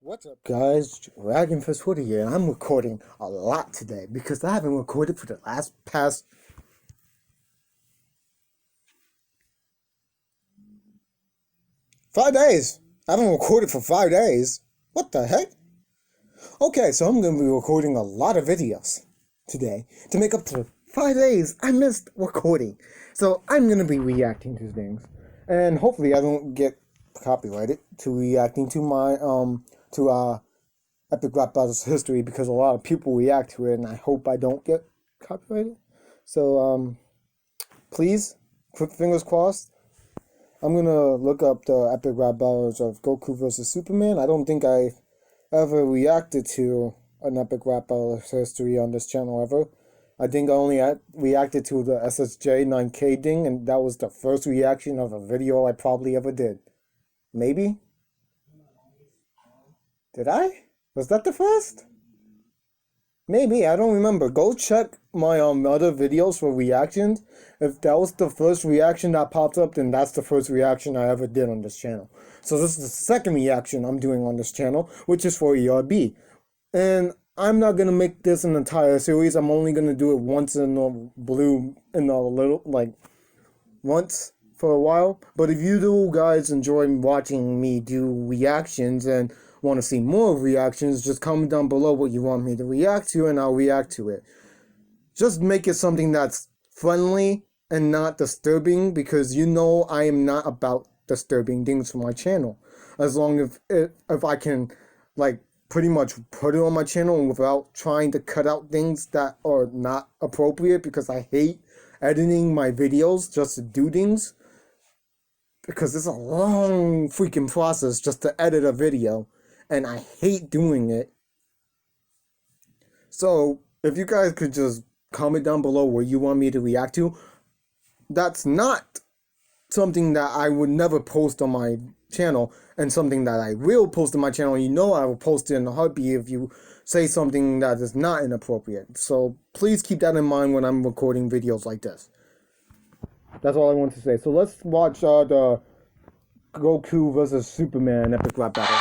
What's up, guys? Dragonfist Hoodie here, and I'm recording a lot today because I haven't recorded for the past 5 days. I haven't recorded for 5 days. What the heck? Okay, so I'm going to be recording a lot of videos today to make up to 5 days I missed recording. So I'm going to be reacting to things, and hopefully I don't get copyrighted to reacting to my Epic Rap Battles history because a lot of people react to it, and I hope I don't get copyrighted. So, please, fingers crossed. I'm gonna look up the Epic Rap Battles of Goku vs. Superman. I don't think I ever reacted to an Epic Rap Battles history on this channel ever. I think I only reacted to the SSJ 9K thing, and that was the first reaction of a video I probably ever did. Maybe? Did I? Was that the first? Maybe, I don't remember. Go check my other videos for reactions. If that was the first reaction that popped up, then that's the first reaction I ever did on this channel. So this is the second reaction I'm doing on this channel, which is for ERB. And I'm not gonna make this an entire series. I'm only gonna do it once in once for a while. But if you do guys enjoy watching me do reactions and want to see more reactions, just comment down below what you want me to react to and I'll react to it. Just make it something that's friendly and not disturbing, because you know I am not about disturbing things for my channel. As long as if I can like pretty much put it on my channel without trying to cut out things that are not appropriate, because I hate editing my videos just to do things, because it's a long freaking process just to edit a video, and I hate doing it. So, if you guys could just comment down below what you want me to react to. That's not something that I would never post on my channel, and something that I will post on my channel. You know I will post it in a heartbeat if you say something that is not inappropriate. So, please keep that in mind when I'm recording videos like this. That's all I want to say. So, let's watch the Goku vs. Superman Epic Rap Battle.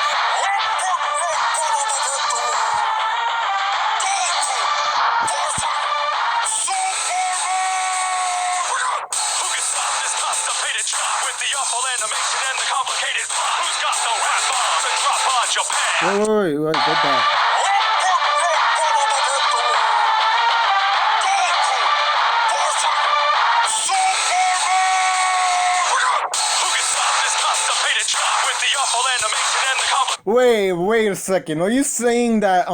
Wait, get that. Wait a second. Are you saying that,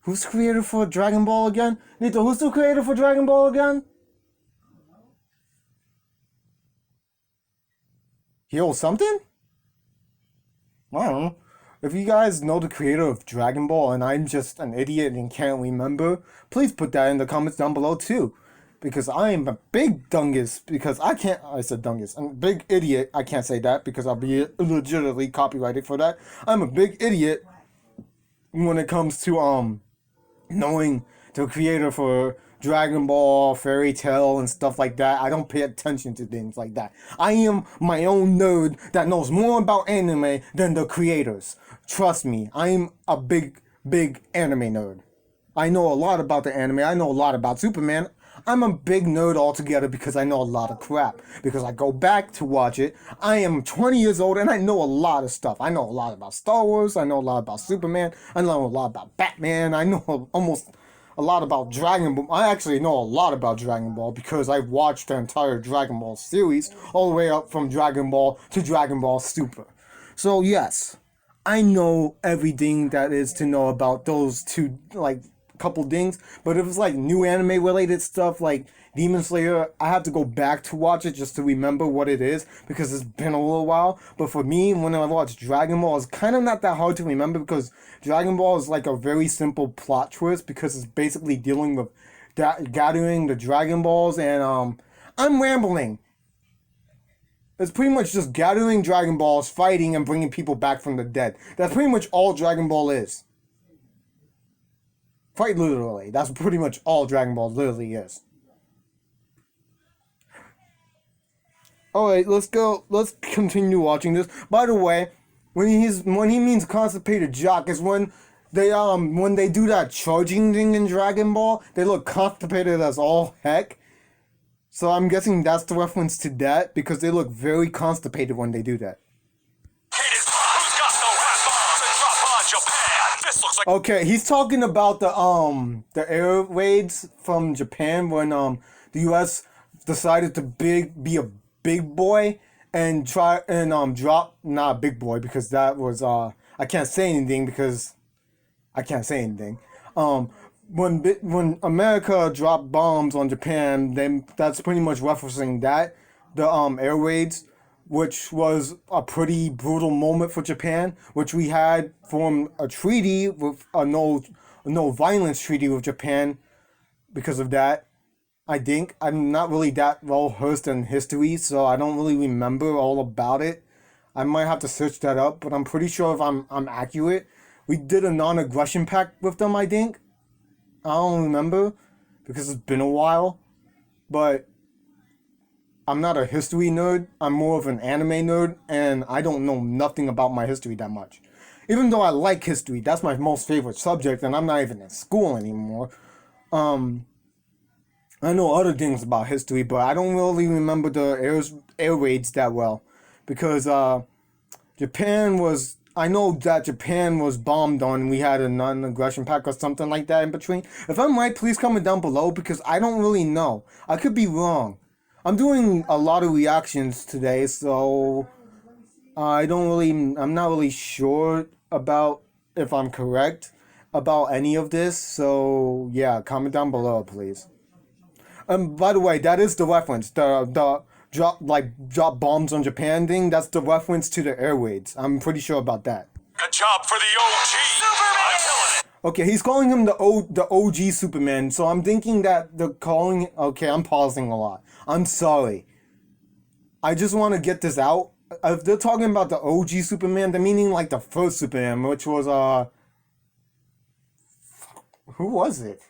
who's creator for Dragon Ball again? Nito, who's the creator for Dragon Ball again? Hyo something? I don't know. If you guys know the creator of Dragon Ball and I'm just an idiot and can't remember, please put that in the comments down below too. Because I am a big dungus, because I said dungus, I'm a big idiot, I can't say that because I'll be legitimately copyrighted for that. I'm a big idiot when it comes to, knowing the creator for Dragon Ball, Fairy Tail, and stuff like that. I don't pay attention to things like that. I am my own nerd that knows more about anime than the creators. Trust me, I'm a big anime nerd. I know a lot about the anime. I know a lot about Superman. I'm a big nerd altogether because I know a lot of crap. Because I go back to watch it. I am 20 years old and I know a lot of stuff. I know a lot about Star Wars. I know a lot about Superman. I know a lot about Batman. I know almost a lot about Dragon Ball. I actually know a lot about Dragon Ball because I watched the entire Dragon Ball series all the way up from Dragon Ball to Dragon Ball Super. So yes, I know everything that is to know about those two, like, couple things. But if it's like new anime related stuff like Demon Slayer, I have to go back to watch it just to remember what it is, because it's been a little while. But for me, when I watch Dragon Ball, it's kind of not that hard to remember, because Dragon Ball is like a very simple plot twist, because it's basically dealing with gathering the Dragon Balls, and I'm rambling. It's pretty much just gathering Dragon Balls, fighting, and bringing people back from the dead. That's pretty much all Dragon Ball is. Quite literally. That's pretty much all Dragon Ball literally is. Alright, let's continue watching this. By the way, When he means constipated jock is when they do that charging thing in Dragon Ball, they look constipated as all heck. So I'm guessing that's the reference to that because they look very constipated when they do that. Okay, he's talking about the air raids from Japan when the U.S. decided to be a big boy and try and drop not a big boy because that was I can't say anything because I can't say anything. When America dropped bombs on Japan, then that's pretty much referencing that the air raids, which was a pretty brutal moment for Japan, which we had formed a treaty with a no violence treaty with Japan because of that. I think I'm not really that well versed in history, so I don't really remember all about it. I might have to search that up, but I'm pretty sure if I'm accurate, we did a non-aggression pact with them. I think I don't remember because it's been a while, but I'm not a history nerd. I'm more of an anime nerd, and I don't know nothing about my history that much. Even though I like history, that's my most favorite subject, and I'm not even in school anymore. I know other things about history, but I don't really remember the air raids that well, because Japan was. I know that Japan was bombed on, and we had a non-aggression pact or something like that in between. If I'm right, please comment down below because I don't really know. I could be wrong. I'm doing a lot of reactions today, so I'm not really sure about if I'm correct about any of this. So yeah, comment down below, please. By the way, that is the reference. The drop bombs on Japan thing. That's the reference to the air raids. I'm pretty sure about that. Good job for the OG. Superman. Okay, he's calling him the OG Superman. So I'm thinking that the calling. Okay, I'm pausing a lot. I'm sorry. I just want to get this out. If they're talking about the OG Superman, they're meaning like the first Superman, which was who was it?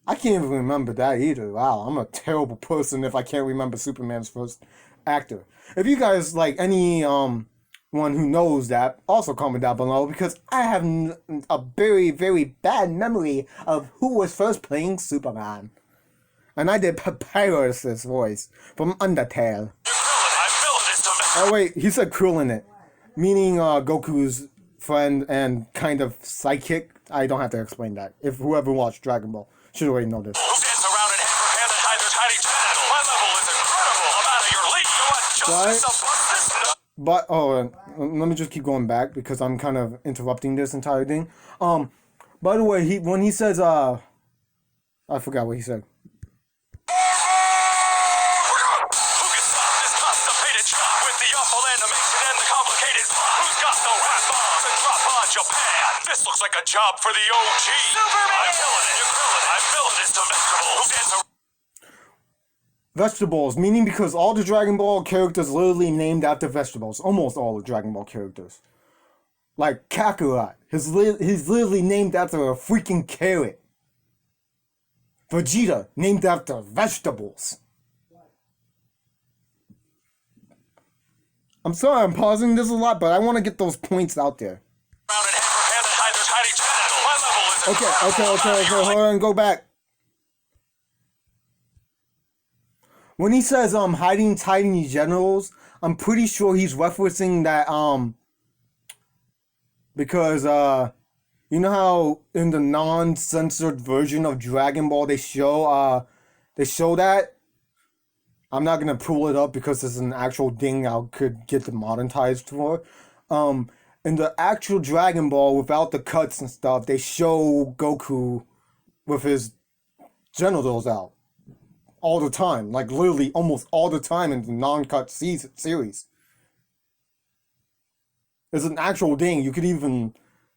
I can't even remember that either. Wow, I'm a terrible person if I can't remember Superman's first actor. If you guys like any one who knows that, also comment down below because I have a very very bad memory of who was first playing Superman. And I did Papyrus's voice from Undertale. Oh wait, he said Krill in it, meaning Goku's friend and kind of sidekick. I don't have to explain that. If whoever watched Dragon Ball should already know this. Who dance around and hand hide their tiny genital? My level is incredible. I'm out of your league. You want justice? But let me just keep going back because I'm kind of interrupting this entire thing. By the way, when he says I forgot what he said. Who can stop this constipated jock with the awful animation and the complicated plot? Who's got the rap bombs and drop on Japan? This looks like a job for the OG. Superman. I'm killing it. You're killing it. I'm filling this to vegetables. Who dance around? Vegetables, meaning because all the Dragon Ball characters literally named after vegetables. Almost all the Dragon Ball characters. Like Kakarot. He's literally named after a freaking carrot. Vegeta, named after vegetables. I'm sorry I'm pausing this a lot, but I want to get those points out there. Okay, hold on, go back. When he says hiding tiny generals, I'm pretty sure he's referencing that because you know how in the non-censored version of Dragon Ball they show that. I'm not gonna pull it up because it's an actual thing I could get demonetized for. In the actual Dragon Ball, without the cuts and stuff, they show Goku with his genitals out all the time, like literally almost all the time in the non-cut series. It's an actual thing. You could even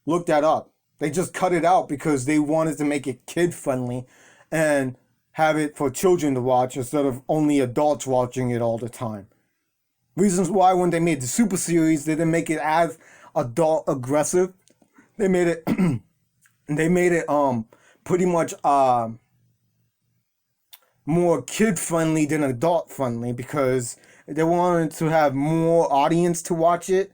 look that up. They just cut it out because they wanted to make it kid-friendly and have it for children to watch instead of only adults watching it all the time. Reasons why when they made the Super series, they didn't make it as adult aggressive. They made it pretty much more kid friendly than adult friendly because They wanted to have more audience to watch it.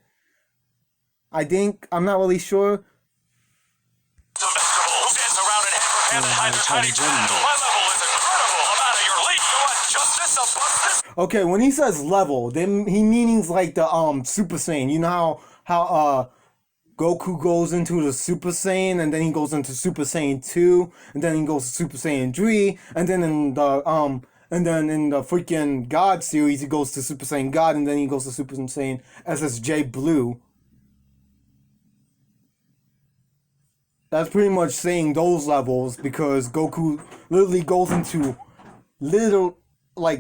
I think, I'm not really sure. The vegetable who dance around and hammer hand and hide their tiny genitals. My level is incredible. I'm out of your league. You want justice? I'll bust this. Okay, when he says level, then he means like the Super Saiyan. You know how Goku goes into the Super Saiyan, and then he goes into Super Saiyan 2, and then he goes to Super Saiyan 3, and then in the freaking God series he goes to Super Saiyan God, and then he goes to Super Saiyan SSJ Blue. That's pretty much saying those levels, because Goku literally goes into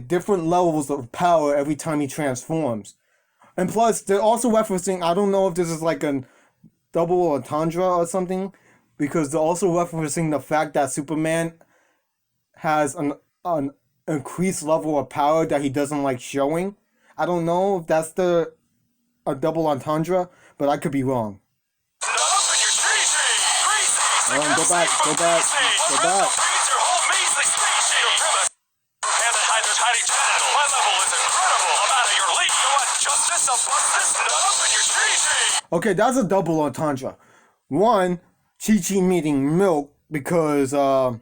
different levels of power every time he transforms. And plus, they're also referencing, I don't know if this is like a double entendre or something, because they're also referencing the fact that Superman has an increased level of power that he doesn't like showing. I don't know if that's a double entendre, but I could be wrong. Go back. Okay, that's a double entendre. One, Chi-Chi meaning milk, because I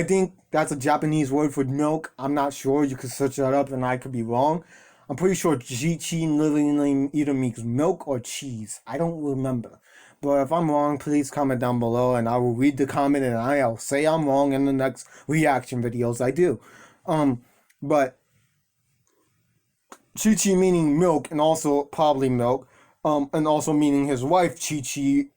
think that's a Japanese word for milk. I'm not sure. You could search that up and I could be wrong. I'm pretty sure Chi-Chi literally either means milk or cheese. I don't remember. But if I'm wrong, please comment down below and I will read the comment and I'll say I'm wrong in the next reaction videos I do. But Chi-Chi meaning milk and also probably milk. And also meaning his wife Chi-Chi.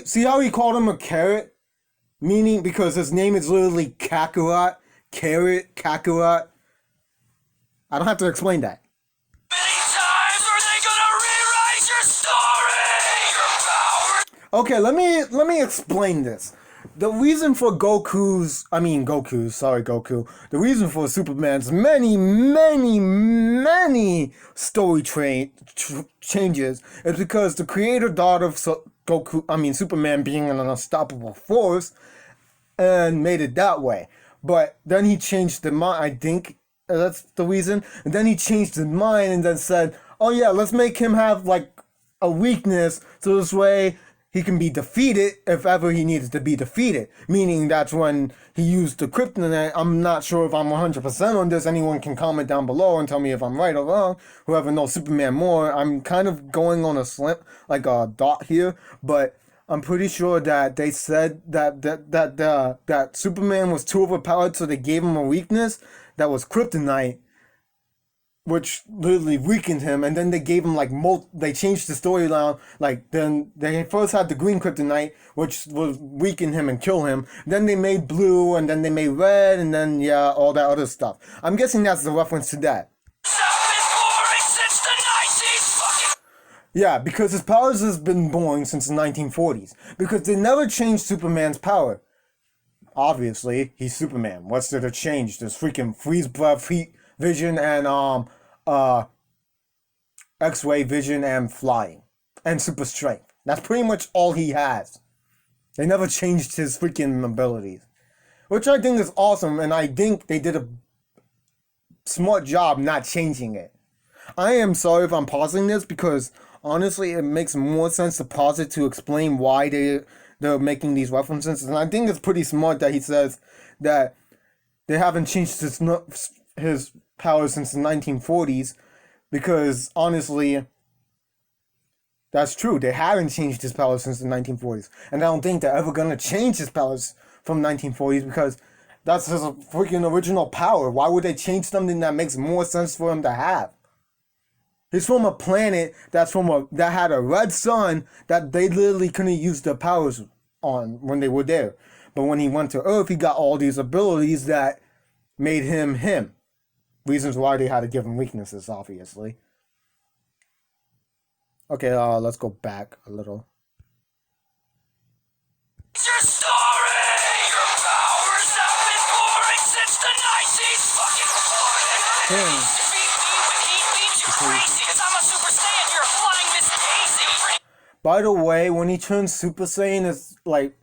See how he called him a carrot? Meaning, because his name is literally Kakarot. Carrot, Kakarot. I don't have to explain that. Many times are they gonna rewrite your story? Your power. Okay, let me explain this. The reason for Goku. The reason for Superman's many story changes is because the creator thought of Superman being an unstoppable force and made it that way. But then he changed the mind, I think that's the reason. And then he changed his mind and then said, oh yeah, let's make him have like a weakness so this way he can be defeated if ever he needed to be defeated. Meaning that's when he used the kryptonite. I'm not sure if I'm 100% on this. Anyone can comment down below and tell me if I'm right or wrong. Whoever knows Superman more. I'm kind of going on a dot here. But I'm pretty sure that they said that Superman was too overpowered, so they gave him a weakness that was kryptonite, which literally weakened him, and then they gave him they changed the storyline. Then they first had the green kryptonite, which would weaken him and kill him. Then they made blue, and then they made red, and then all that other stuff. I'm guessing that's the reference to that. Yeah, because his powers has been boring since the 1940s. Because they never changed Superman's power. Obviously, he's Superman. What's there to change? There's freaking freeze breath, heat vision, and X-ray vision, and flying, and super strength. That's pretty much all he has. They never changed his freaking abilities, which I think is awesome, and I think they did a smart job not changing it. I am sorry if I'm pausing this, because honestly it makes more sense to pause it to explain why they're making these references, and I think it's pretty smart that he says that they haven't changed his powers since the 1940s, because honestly, that's true. They haven't changed his powers since the 1940s, and I don't think they're ever gonna change his powers from 1940s, because that's his freaking original power. Why would they change something that makes more sense for him to have? He's from a planet that had a red sun that they literally couldn't use their powers on when they were there. But when he went to Earth, he got all these abilities that made him him. Reasons why they had to give him weaknesses, obviously. Okay, let's go back a little. Your story! Your powers have been boring since the 1940s! Defeat me with heat beams, you're crazy, 'cause I'm a super By the way, when he turns Super Saiyan, it's like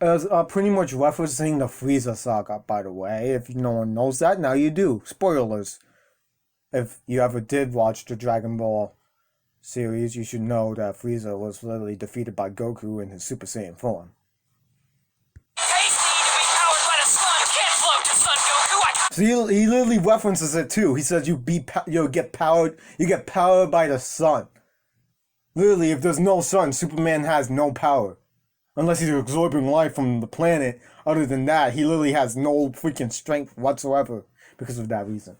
as pretty much referencing the Frieza saga. By the way, if no one knows that, now you do. Spoilers. If you ever did watch the Dragon Ball series, you should know that Frieza was literally defeated by Goku in his Super Saiyan form. So he literally references it too. He says you get powered by the sun. Literally, if there's no sun, Superman has no power. Unless he's absorbing life from the planet. Other than that, he literally has no freaking strength whatsoever because of that reason.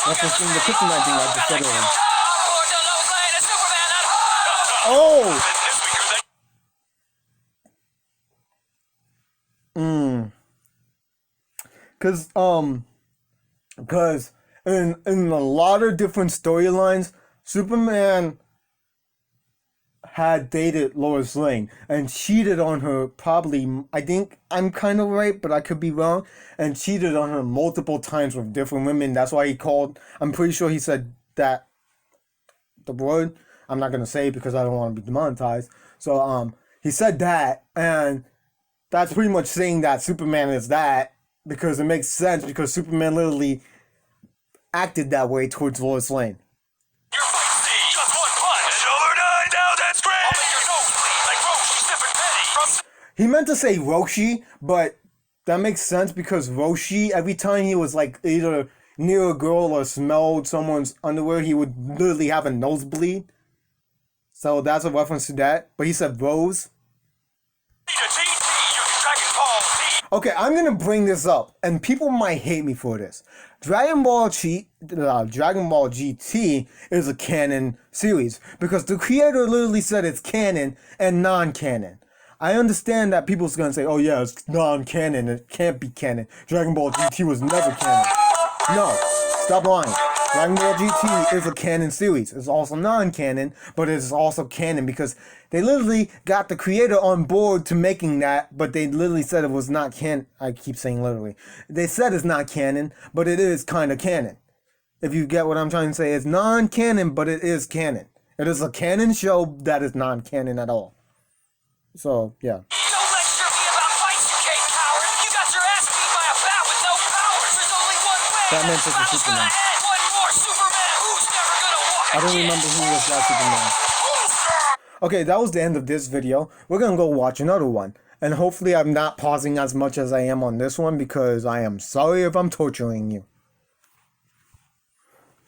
Referencing the kryptonite thing I just said earlier. Oh! Because in a lot of different storylines, Superman had dated Lois Lane and cheated on her probably, I think I'm kind of right, but I could be wrong, and cheated on her multiple times with different women. That's why he called, I'm pretty sure he said that, the word, I'm not going to say it because I don't want to be demonetized. So, he said that, and that's pretty much saying that Superman is that, because it makes sense, because Superman literally acted that way towards Lois Lane. Your fight, just one punch. Shoulder 9, now that's great. I'll make your nose bleed like Roshi, stiff and petty. He meant to say Roshi, but that makes sense because Roshi, every time he was like either near a girl or smelled someone's underwear, he would literally have a nosebleed. So that's a reference to that. But he said Rose. Okay, I'm gonna bring this up, and people might hate me for this. Dragon Ball GT is a canon series because the creator literally said it's canon and non-canon. I understand that people's gonna say, "Oh yeah, it's non-canon. It can't be canon. Dragon Ball GT was never canon." No, stop lying. Dragon Ball GT is a canon series. It's also non-canon, but it's also canon because they literally got the creator on board to making that, but they literally said it was not canon. I keep saying literally. They said it's not canon, but it is kind of canon. If you get what I'm trying to say, it's non-canon, but it is canon. It is a canon show that is non-canon at all. So, yeah. Don't lecture me about fights, you cave coward. You got your ass beat by a bat with no powers. There's only one way. Batman versus Superman. One more Superman who's never gonna walk. I don't remember who was that Superman. Okay, that was the end of this video. We're gonna go watch another one. And hopefully I'm not pausing as much as I am on this one because I am sorry if I'm torturing you.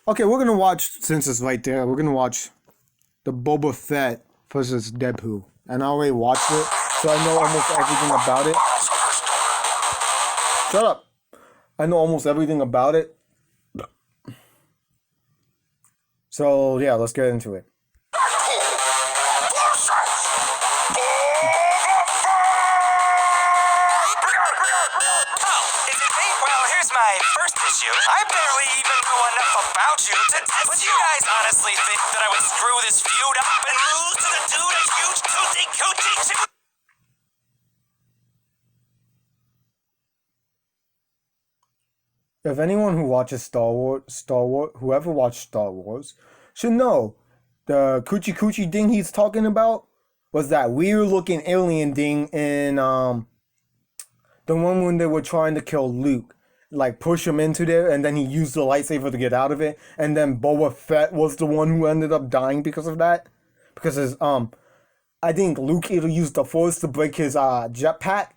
Okay, we're gonna watch, since it's right there, we're gonna watch the Boba Fett versus Deadpool. And I already watched it, so I know almost everything about it. Shut up! I know almost everything about it. So, yeah, let's get into it. I barely even know enough about you to test you. Would you guys honestly think that I would screw this feud up and lose to the dude a huge tootie-coochie? If anyone who watches whoever watched Star Wars, should know the coochie coochie thing he's talking about was that weird looking alien thing in the one when they were trying to kill Luke. Like push him into there, and then he used the lightsaber to get out of it, and then Boba Fett was the one who ended up dying because of that. Because his I think Luke either used the Force to break his jetpack.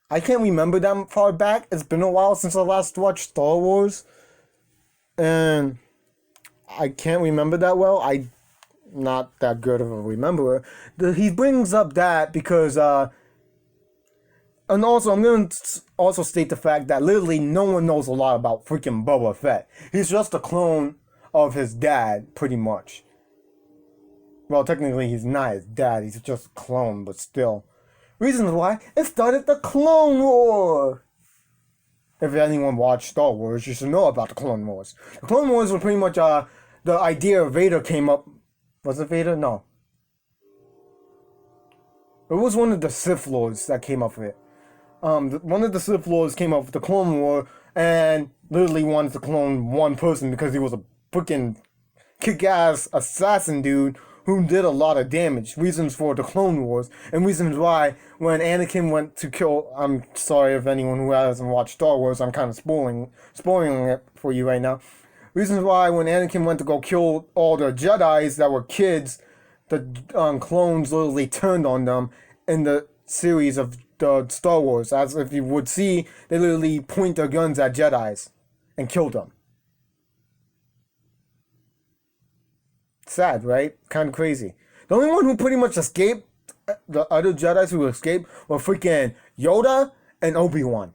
I can't remember that far back. It's been a while since I last watched Star Wars, and I can't remember that well. I'm not that good of a rememberer. He brings up that because and also, I'm going to also state the fact that literally no one knows a lot about freaking Boba Fett. He's just a clone of his dad, pretty much. Well, technically, he's not his dad. He's just a clone, but still. Reasons why, it started the Clone War. If anyone watched Star Wars, you should know about the Clone Wars. The Clone Wars were pretty much, the idea of Vader came up. Was it Vader? No. It was one of the Sith Lords that came up with it. one of the Sith Lords came up with the Clone War and literally wanted to clone one person because he was a freaking kick-ass assassin dude who did a lot of damage. Reasons for the Clone Wars, and reasons why when Anakin went to kill... I'm sorry if anyone who hasn't watched Star Wars, I'm kind of spoiling it for you right now. Reasons why when Anakin went to go kill all the Jedis that were kids, the clones literally turned on them in the series of the Star Wars. As if you would see, they literally point their guns at Jedis and kill them. Sad, right? Kind of crazy. The only one who pretty much escaped, the other Jedis who escaped, were freaking Yoda and Obi-Wan.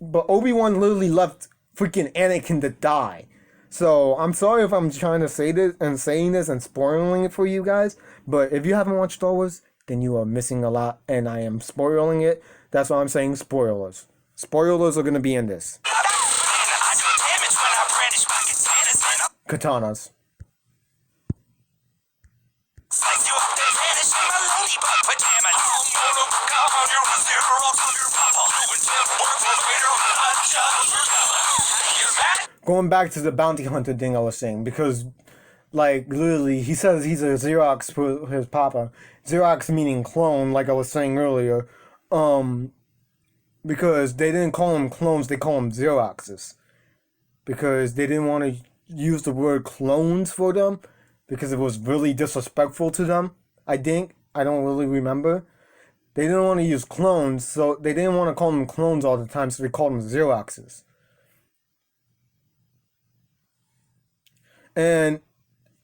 But Obi-Wan literally left freaking Anakin to die. So, I'm sorry if I'm trying to say this and saying this and spoiling it for you guys. But if you haven't watched Star Wars, then you are missing a lot. And I am spoiling it. That's why I'm saying spoilers. Spoilers are going to be in this. Katanas. Going back to the bounty hunter thing I was saying, because, like, literally, he says he's a Xerox for his papa. Xerox meaning clone, like I was saying earlier. Because they didn't call them clones, they call them Xeroxes. Because they didn't want to use the word clones for them, because it was really disrespectful to them, I think. I don't really remember. They didn't want to use clones, so they didn't want to call them clones all the time, so they called them Xeroxes. And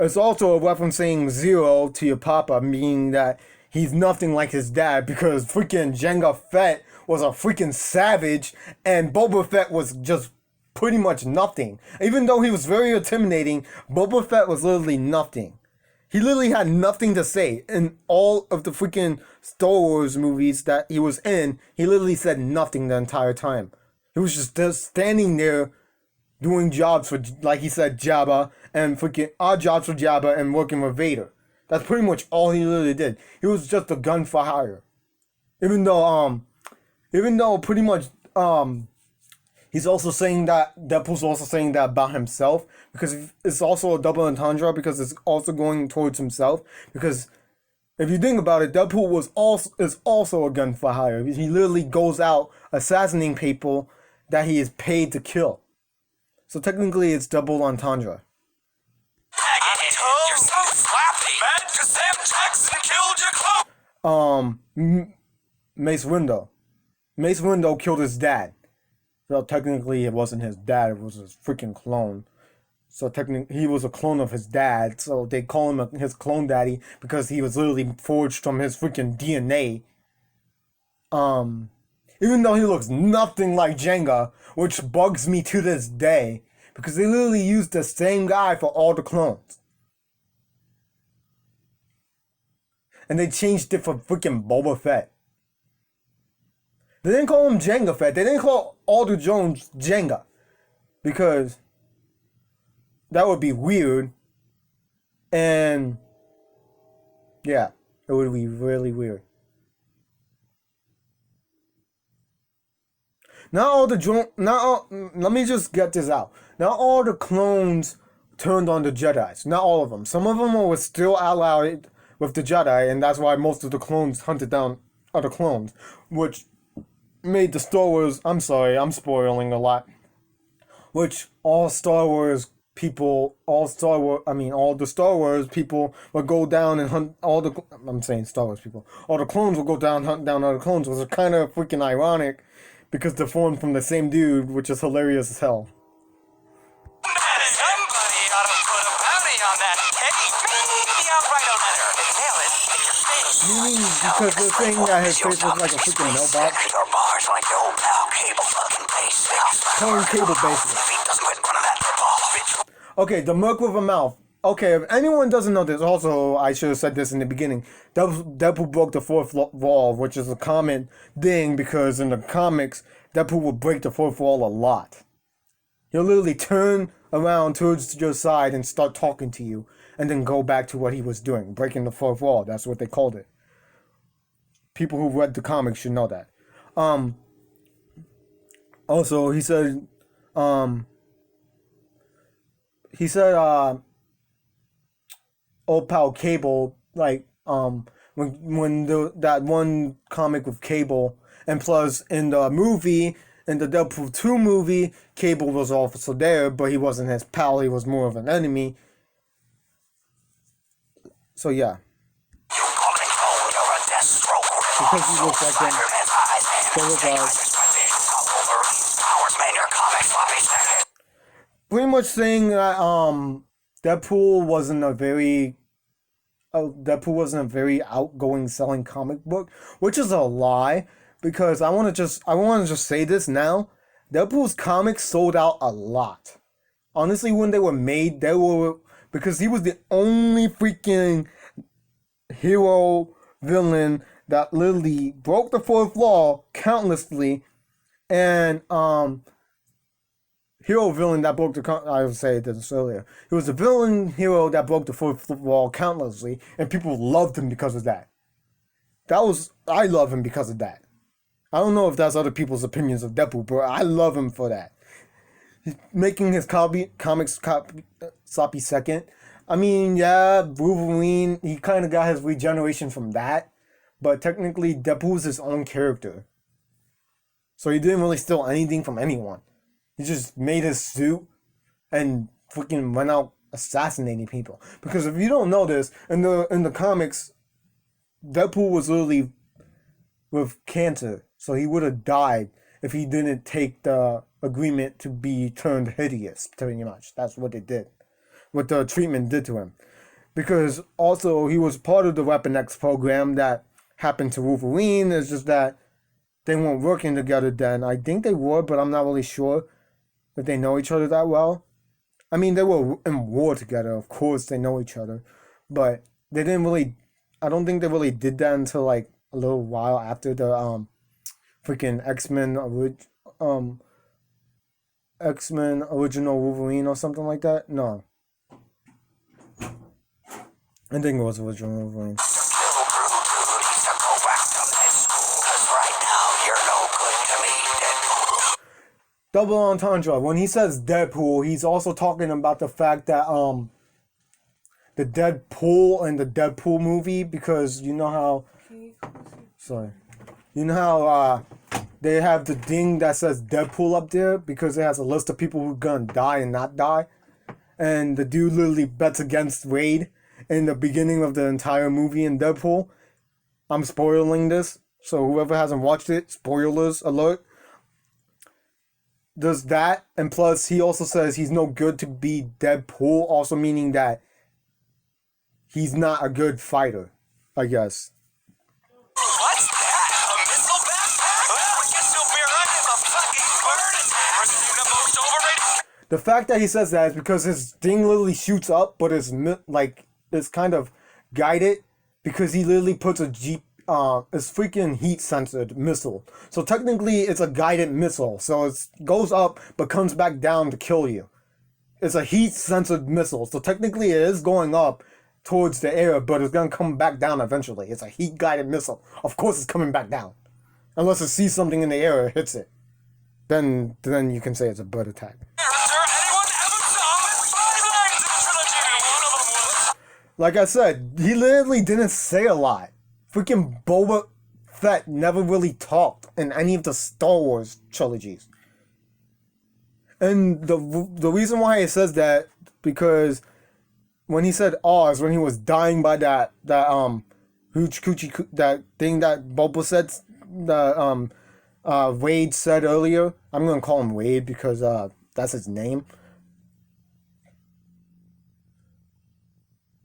it's also a reference saying zero to your papa, meaning that he's nothing like his dad, because freaking Jango Fett was a freaking savage, and Boba Fett was just pretty much nothing. Even though he was very intimidating, Boba Fett was literally nothing. He literally had nothing to say. In all of the freaking Star Wars movies that he was in, he literally said nothing the entire time. He was just standing there doing jobs for, like he said, Jabba, and freaking odd jobs for Jabba and working with Vader. That's pretty much all he literally did. He was just a gun for hire. Even though pretty much, he's also saying that, Deadpool's also saying that about himself, because it's also a double entendre, because it's also going towards himself, because if you think about it, Deadpool is also a gun for hire. He literally goes out assassinating people that he is paid to kill. So technically, it's double entendre. You're so slappy, man, 'cause Sam Jackson killed your clone. Mace Windu. Mace Windu killed his dad. So technically, it wasn't his dad; it was his freaking clone. So technically, he was a clone of his dad. So they call him his clone daddy because he was literally forged from his freaking DNA. Even though he looks nothing like Jenga, which bugs me to this day, because they literally used the same guy for all the clones. And they changed it for freaking Boba Fett. They didn't call him Jango Fett. They didn't call Alder Jones Jenga. Because that would be weird. And yeah, it would be really weird. Let me just get this out. Not all the clones turned on the Jedis. Not all of them. Some of them were still allied with the Jedi, and that's why most of the clones hunted down other clones, which made the Star Wars... I'm sorry, I'm spoiling a lot. Which all the Star Wars people would go down and hunt all the... I'm saying Star Wars people. All the clones would go down, hunt down other clones, which is kind of freaking ironic, because they're formed from the same dude, which is hilarious as hell. Somebody ought to put a bounty on that. Maybe I'll write a letter and mail it in your face. Meaning, because they're saying that his face looks like a freaking mailbox. Or bars like your old pal Cable fucking base. Calling Cable basically. If he doesn't quit in front of that football. Okay, the Merc with a mouth. Okay, if anyone doesn't know this, also, I should have said this in the beginning, Deadpool broke the fourth wall, which is a common thing, because in the comics, Deadpool will break the fourth wall a lot. He'll literally turn around towards your side and start talking to you, and then go back to what he was doing, breaking the fourth wall. That's what they called it. People who read the comics should know that. Um. Also, he said. Um. He said. Old pal Cable, like when that one comic with Cable, and plus in the movie, in the Deadpool 2 movie, Cable was also there, but he wasn't his pal, he was more of an enemy. So yeah. Because he looks like him. So look pretty much saying that Deadpool wasn't a very outgoing selling comic book, which is a lie. Because I want to just say this now. Deadpool's comics sold out a lot. Honestly, when they were made, because he was the only freaking hero villain that literally broke the fourth wall countlessly, and hero villain that broke I would say this earlier. He was a villain hero that broke the fourth wall countlessly, and people loved him because of that. I love him because of that. I don't know if that's other people's opinions of Deadpool, but I love him for that. Making his comics sloppy second. I mean, yeah, Wolverine, he kind of got his regeneration from that, but technically Deadpool's his own character. So he didn't really steal anything from anyone. He just made his suit and freaking went out assassinating people. Because if you don't know this, in the comics, Deadpool was literally with cancer, so he would have died if he didn't take the agreement to be turned hideous, pretty much. That's what they did. What the treatment did to him. Because also, he was part of the Weapon X program that happened to Wolverine. It's just that they weren't working together then. I think they were, but I'm not really sure if they know each other that well. I mean, they were in war together. Of course, they know each other. But they didn't really... I don't think they really did that until, like, a little while after the freaking X-Men original Wolverine or something like that. No, I think it was original Wolverine. Double entendre. When he says Deadpool, he's also talking about the fact that the Deadpool and the Deadpool movie, because you know how they have the thing that says Deadpool up there because it has a list of people who are gonna die and not die. And the dude literally bets against Wade in the beginning of the entire movie in Deadpool. I'm spoiling this, so whoever hasn't watched it, spoilers alert. Does that, and plus he also says he's no good to be Deadpool, also meaning that he's not a good fighter, I guess. What's that? A missile backpack? Well, I guess you'll be right as a fucking bird attack. The most overrated. The fact that he says that is because his thing literally shoots up, but it's kind of guided, because he literally puts it's freaking heat censored missile. So technically it's a guided missile. So it goes up but comes back down to kill you. It's a heat censored missile. So technically it is going up towards the air, but it's gonna come back down eventually. It's a heat guided missile. Of course it's coming back down. Unless it sees something in the air or hits it. Then you can say it's a bird attack. Like I said, he literally didn't say a lot. Freaking Boba Fett never really talked in any of the Star Wars trilogies. And the reason why he says that, because when he said Oz, when he was dying by that hooch coochie, that thing that Boba said, Wade said earlier. I'm gonna call him Wade because that's his name.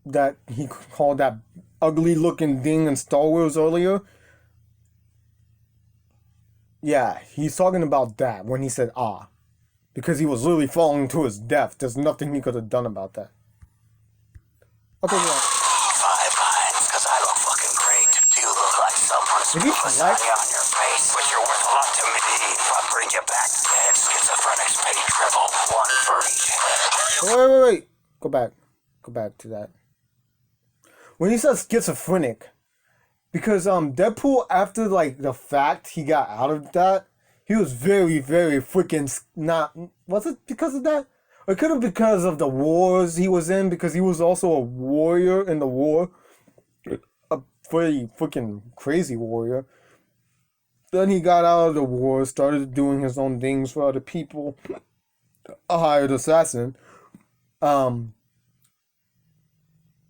That he called that ugly looking thing in Star Wars earlier. Yeah, he's talking about that when he said because he was literally falling to his death. There's nothing he could have done about that. Okay, yeah. 5 lines, because I look fucking great. You look like someone's put lasagna on your face, but you're worth a lot to me. If I bring you back dead, schizophrenics pay triple, 1 for each head. Wait. Go back to that. When he says schizophrenic, because Deadpool, after like the fact he got out of that, he was very very freaking not. Was it because of that? Or it could have been because of the wars he was in, because he was also a warrior in the war, a very freaking crazy warrior. Then he got out of the war, started doing his own things for other people. A hired assassin.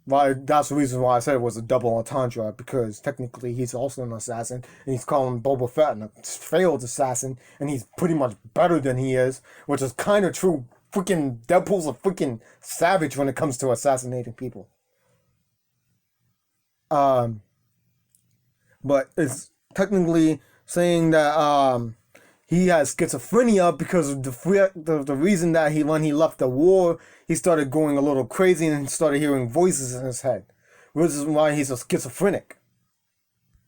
Why? That's the reason why I said it was a double entendre, because technically he's also an assassin, and he's calling Boba Fett a failed assassin, and he's pretty much better than he is, which is kind of true. Freaking Deadpool's a freaking savage when it comes to assassinating people. Um, but it's technically saying that he has schizophrenia because of the reason that when he left the war, he started going a little crazy and started hearing voices in his head, which is why he's a schizophrenic.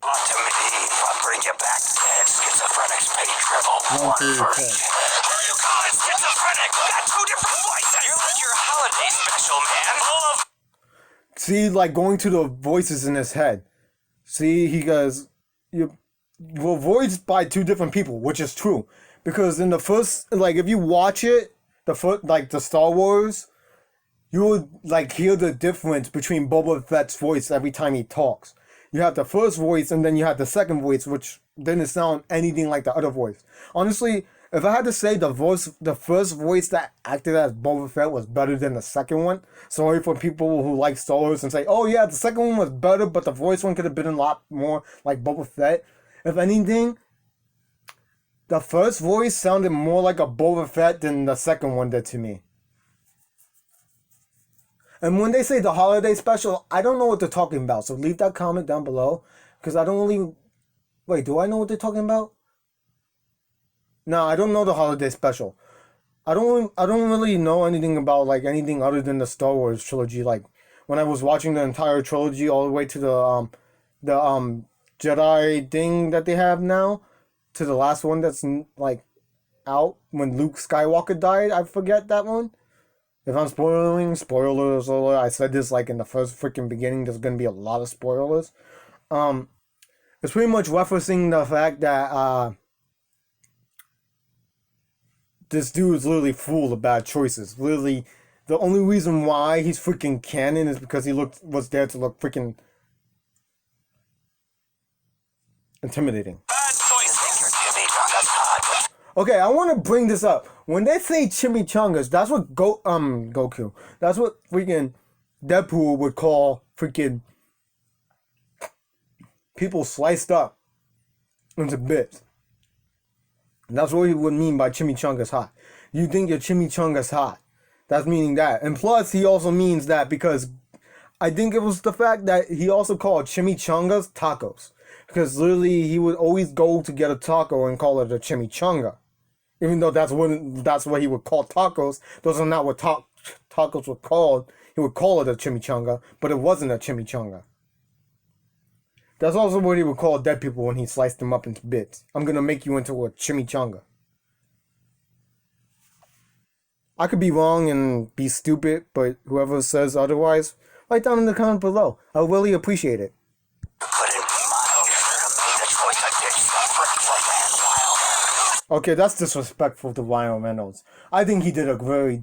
On to me, I'll bring you back dead. Schizophrenics pay triple One, two, for ten. Are you calling schizophrenic? We got two different voices. You're like your holiday special, man. Full of See, like going to the voices in his head. See, he goes, you were voiced by two different people, which is true. Because in the first, like, if you watch it, the Star Wars, you would, like, hear the difference between Boba Fett's voice every time he talks. You have the first voice, and then you have the second voice, which didn't sound anything like the other voice. Honestly, if I had to say the first voice that acted as Boba Fett was better than the second one, sorry for people who like Star Wars and say, oh yeah, the second one was better, but the voice one could have been a lot more like Boba Fett. If anything, the first voice sounded more like a Boba Fett than the second one did to me. And when they say the holiday special, I don't know what they're talking about. So leave that comment down below, because I don't really... Wait, do I know what they're talking about? No, I don't know the holiday special. I don't really know anything about like anything other than the Star Wars trilogy. Like when I was watching the entire trilogy all the way to the Jedi thing that they have now, to the last one that's like out when Luke Skywalker died. I forget that one. If I'm spoiling, spoilers alert. I said this like in the first freaking beginning. There's gonna be a lot of spoilers. It's pretty much referencing the fact that this dude's literally full of bad choices. Literally, the only reason why he's freaking canon is because he was there to look freaking intimidating. bad choices. Chimichangas hot. Okay, I want to bring this up. When they say chimichangas, that's what Goku. That's what freaking Deadpool would call freaking people sliced up into bits. That's what he would mean by chimichangas hot. You think your chimichangas hot. That's meaning that. And plus, he also means that because I think it was the fact that he also called chimichangas tacos. Because literally, he would always go to get a taco and call it a chimichanga. Even though that's what he would call tacos. Those are not what tacos were called. He would call it a chimichanga, but it wasn't a chimichanga. That's also what he would call dead people when he sliced them up into bits. I'm gonna make you into a chimichanga. I could be wrong and be stupid, but whoever says otherwise, write down in the comment below. I'll really appreciate it. Couldn't be mild. Should have made the choice to ditch suffering for Rand. Okay, that's disrespectful to Ryan Reynolds. I think he did a very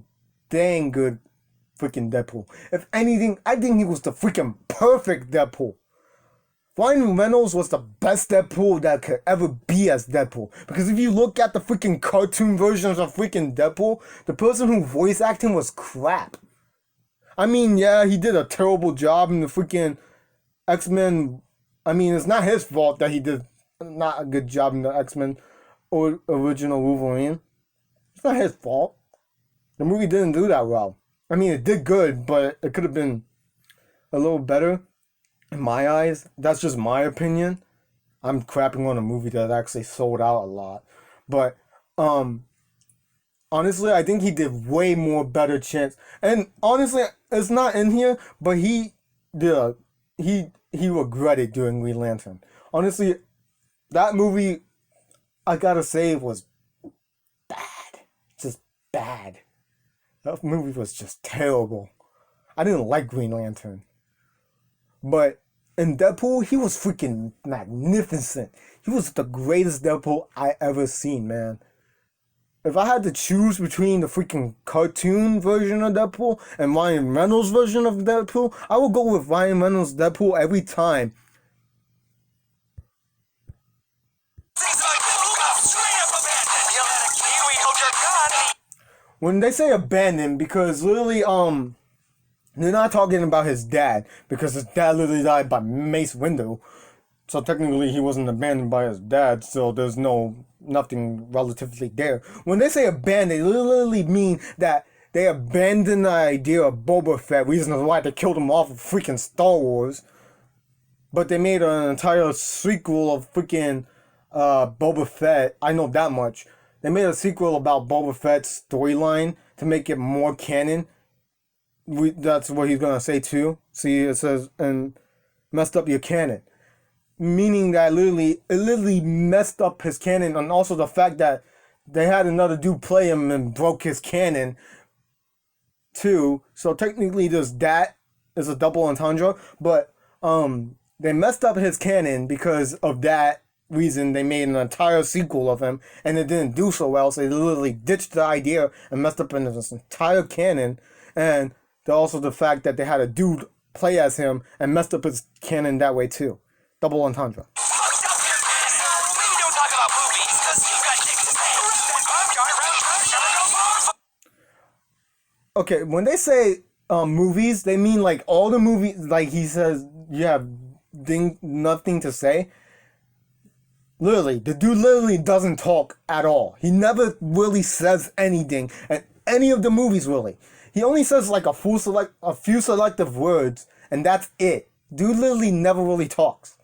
dang good freaking Deadpool. If anything, I think he was the freaking perfect Deadpool. Ryan Reynolds was the best Deadpool that could ever be as Deadpool. Because if you look at the freaking cartoon versions of freaking Deadpool, the person who voice acted him was crap. I mean, yeah, he did a terrible job in the freaking X-Men. I mean, it's not his fault that he did not a good job in the X-Men or original Wolverine. It's not his fault. The movie didn't do that well. I mean, it did good, but it could have been a little better. In my eyes, that's just my opinion. I'm crapping on a movie that actually sold out a lot. But honestly, I think he did way more better chance. And honestly, it's not in here, but he regretted doing Green Lantern. Honestly, that movie, I gotta say, was bad. Just bad. That movie was just terrible. I didn't like Green Lantern. But in Deadpool, he was freaking magnificent. He was the greatest Deadpool I ever seen, man. If I had to choose between the freaking cartoon version of Deadpool and Ryan Reynolds' version of Deadpool, I would go with Ryan Reynolds' Deadpool every time. When they say abandoned, because literally, they're not talking about his dad, because his dad literally died by Mace Windu. So technically he wasn't abandoned by his dad, so there's nothing relatively there. When they say abandoned, they literally mean that they abandoned the idea of Boba Fett, reasons why they killed him off of freaking Star Wars. But they made an entire sequel of freaking Boba Fett. I know that much. They made a sequel about Boba Fett's storyline to make it more canon. That's what he's gonna say too. See, it says, and messed up your canon. Meaning that it literally messed up his canon, and also the fact that they had another dude play him and broke his canon too. So technically that is a double entendre, but they messed up his canon because of that reason. They made an entire sequel of him, and it didn't do so well, so they literally ditched the idea and messed up in this entire canon. And also the fact that they had a dude play as him and messed up his canon that way too. Double entendre. Okay, when they say movies, they mean like all the movies. Like he says, you have nothing to say. Literally, the dude literally doesn't talk at all. He never really says anything at any of the movies. Really, he only says like a few selective words, and that's it. Dude literally never really talks.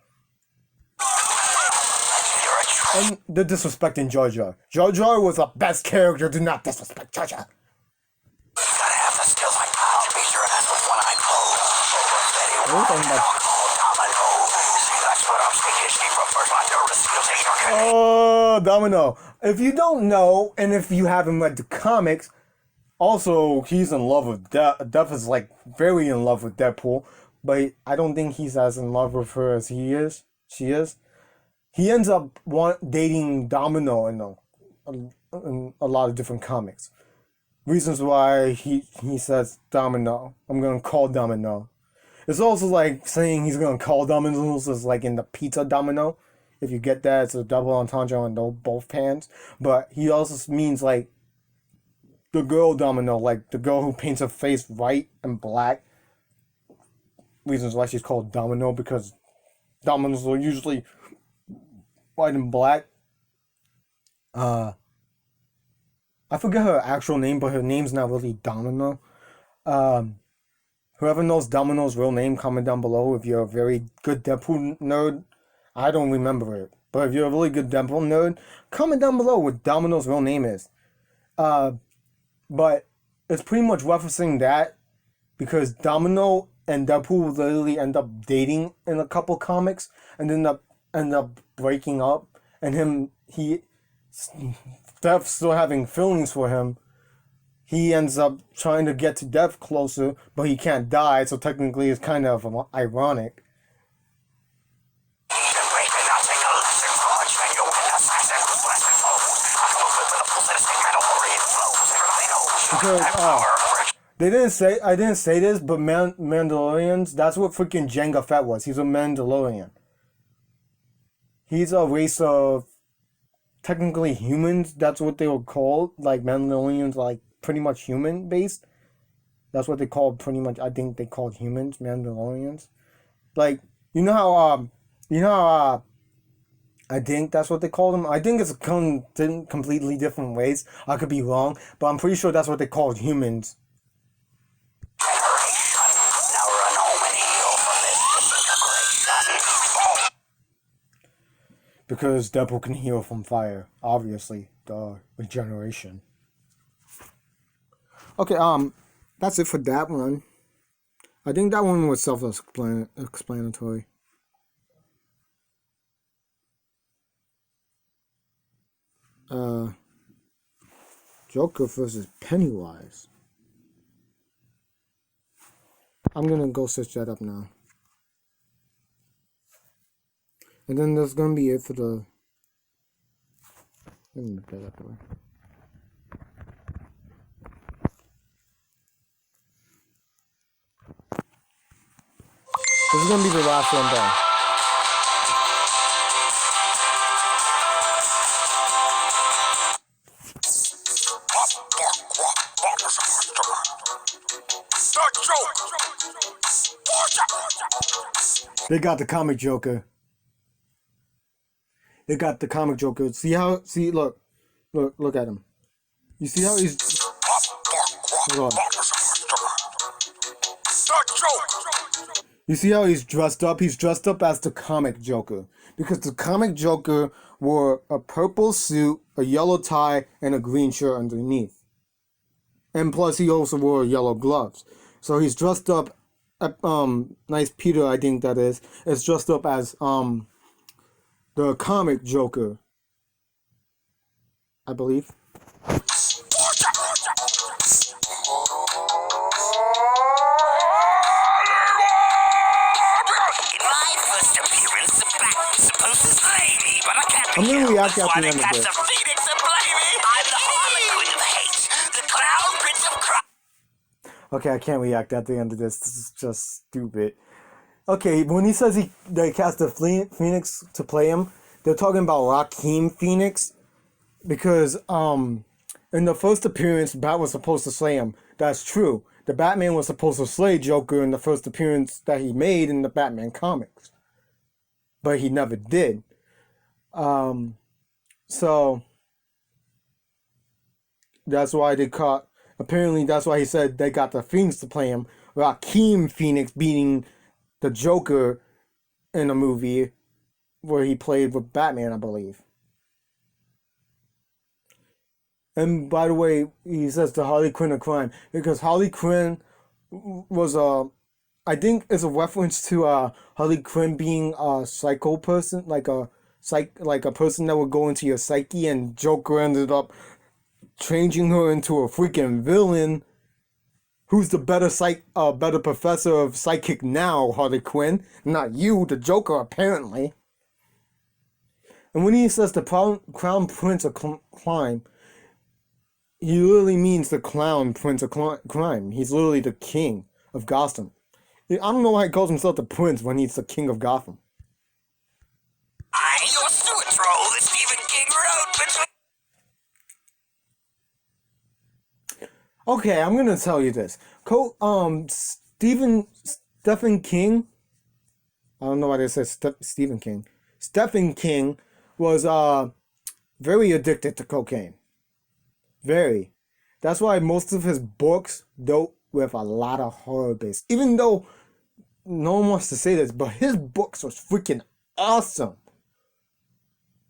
And the disrespecting Jar Jar. Jar Jar was the best character. Do not disrespect Jar Jar. Gotta have the skills like that to be sure that's what one I pull. What are you talking about? See, that's what I'm speaking. She prefers my nervous feel to Oh, Domino. If you don't know, and if you haven't read the comics, also he's in love with Death is like very in love with Deadpool, but I don't think he's as in love with her as he is. She is. He ends up dating Domino in a lot of different comics. Reasons why he says Domino. I'm gonna call Domino. It's also like saying he's gonna call Domino's is like in the pizza Domino. If you get that, it's a double entendre on both pans. But he also means like the girl Domino, like the girl who paints her face white and black. Reasons why she's called Domino, because Dominoes are usually white and black. I forget her actual name, but her name's not really Domino. Whoever knows Domino's real name, comment down below. If you're a very good Deadpool nerd, I don't remember it. But if you're a really good Deadpool nerd, comment down below what Domino's real name is. But it's pretty much referencing that, because Domino and Deadpool literally end up dating in a couple comics and end up breaking up, and Death still having feelings for him. He ends up trying to get to Death closer, but he can't die, so technically it's kind of ironic. Because I didn't say this, but Mandalorians, that's what freaking Jango Fett was. He's a Mandalorian. He's a race of technically humans. That's what they were called. Like Mandalorians, like pretty much human based. That's what they called pretty much. I think they called humans Mandalorians. Like you know how I think that's what they called them. I think it's completely different ways. I could be wrong, but I'm pretty sure that's what they called humans. Because Deadpool can heal from fire, obviously, the regeneration. Okay, that's it for that one. I think that one was self-explanatory. Joker versus Pennywise. I'm gonna go search that up now. And then there's gonna be it for the. Let me put that up there. This is gonna be the last one done. They got the comic Joker. They got the comic Joker. See how? See, look at him. You see how he's? Hold on. You see how he's dressed up? He's dressed up as the comic Joker. Because the comic Joker wore a purple suit, a yellow tie, and a green shirt underneath. And plus he also wore yellow gloves. So he's dressed up, Nice Peter, I think that is dressed up as, the comic Joker. I believe. I'm gonna react at the end of this. I'm the Harlequin of hate, the Clown Prince of Crime. Okay, I can't react at the end of this. This is just stupid. Okay, when he says they cast the Phoenix to play him, they're talking about Joaquin Phoenix because in the first appearance, Bat was supposed to slay him. That's true. The Batman was supposed to slay Joker in the first appearance that he made in the Batman comics, but he never did. So that's why they caught. Apparently, that's why he said they got the Phoenix to play him. Joaquin Phoenix beating the Joker in a movie where he played with Batman, I believe. And by the way, he says the Harley Quinn of crime because Harley Quinn was I think it's a reference to Harley Quinn being a psycho person, like a person that would go into your psyche, and Joker ended up changing her into a freaking villain. Who's the better professor of psychic now, Harley Quinn? Not you, the Joker, apparently. And when he says the Crown Prince of Crime, he literally means the Clown Prince of Crime. He's literally the king of Gotham. I don't know why he calls himself the Prince when he's the king of Gotham. I'm your sewer troll that Stephen King wrote between... Okay, I'm gonna tell you this. Stephen King. I don't know why they said Stephen King. Stephen King was very addicted to cocaine. Very. That's why most of his books dealt with a lot of horror base. Even though no one wants to say this, but his books was freaking awesome.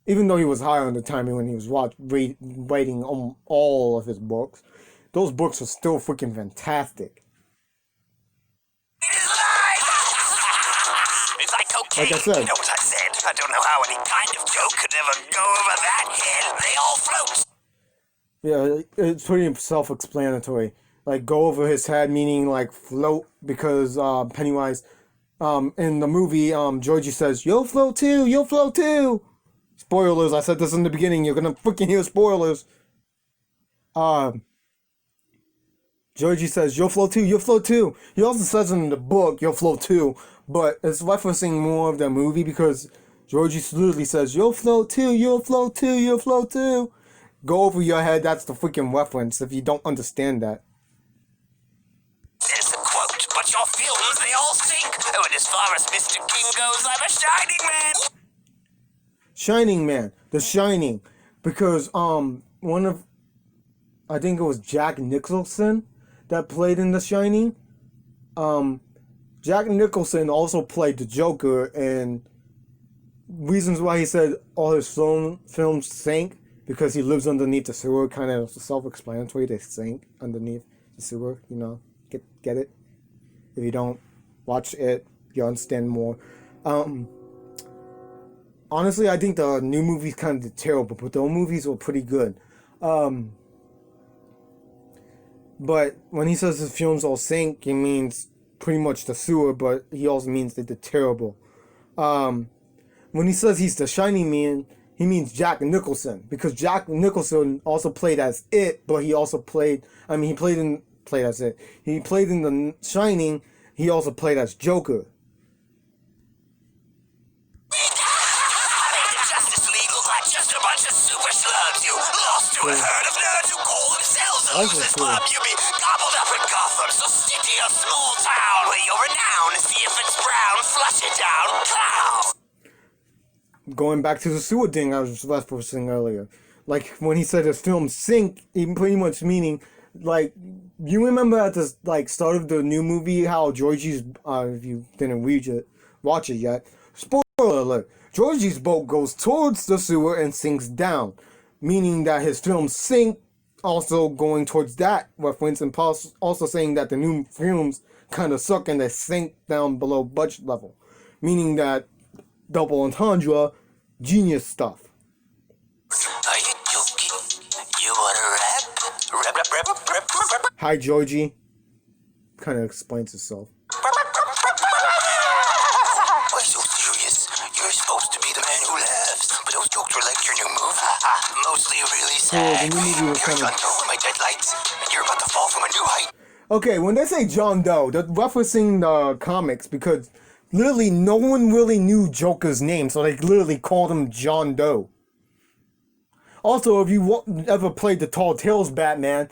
Even though he was high on the time when he was writing all of his books, those books are still freaking fantastic. It's like cocaine. Like I said. You know what I said? I don't know how any kind of joke could ever go over that head. They all float. Yeah, it's pretty self-explanatory. Like, go over his head, meaning, like, float, because Pennywise, in the movie, Georgie says, "You'll float too, you'll float too!" Spoilers, I said this in the beginning, you're gonna freaking hear spoilers. Georgie says, "You'll float too, you'll float too." He also says in the book, "You'll float too," but it's referencing more of the movie because Georgie literally says, "You'll float too, you'll float too, you'll float too." Go over your head, that's the freaking reference if you don't understand that. There's a quote, but your films, they all stink. Oh, and as far as Mr. King goes, I'm a Shining Man. Shining Man, The Shining, because I think it was Jack Nicholson that played in The Shining. Jack Nicholson also played the Joker, and reasons why he said all his films sank because he lives underneath the sewer, kind of self-explanatory. They sink underneath the sewer, you know. Get it? If you don't watch it, you understand more. Honestly, I think the new movies kind of terrible, but the old movies were pretty good. But when he says his films all sink, he means pretty much the sewer, but he also means that they're terrible. when he says he's the Shining Man, he means Jack Nicholson, because Jack Nicholson also played as It, but he also played. I mean, played as It. He played in The Shining. He also played as Joker. Justice League look like just a bunch of super slugs. You lost to a herd of nerds who call themselves a losers club. You be gobbled up in Gotham, so stick to your small town where you're renowned. See if it's brown, flush it down, clown. Going back to the sewer thing I was referencing earlier, like when he said his film sink, he pretty much meaning like you remember at the like start of the new movie how Georgie's if you didn't watch it yet, spoiler alert, Georgie's boat goes towards the sewer and sinks down, meaning that his film sink, also going towards that reference, and also saying that the new films kind of suck and they sink down below budget level, meaning that double entendre, genius stuff. Are you joking? You wanna rap? Rap. Hi, Georgie. Kind of explains itself. Why so serious? You're supposed to be the man who laughs, but those jokes were like your new move. Mostly really sad. The new movie was You're kind of... John Doe, my deadlights, and you're about to fall from a new height. Okay, when they say John Doe, they're referencing the comics because literally no one really knew Joker's name, so they literally called him John Doe. Also, if you ever played the Tall Tales Batman,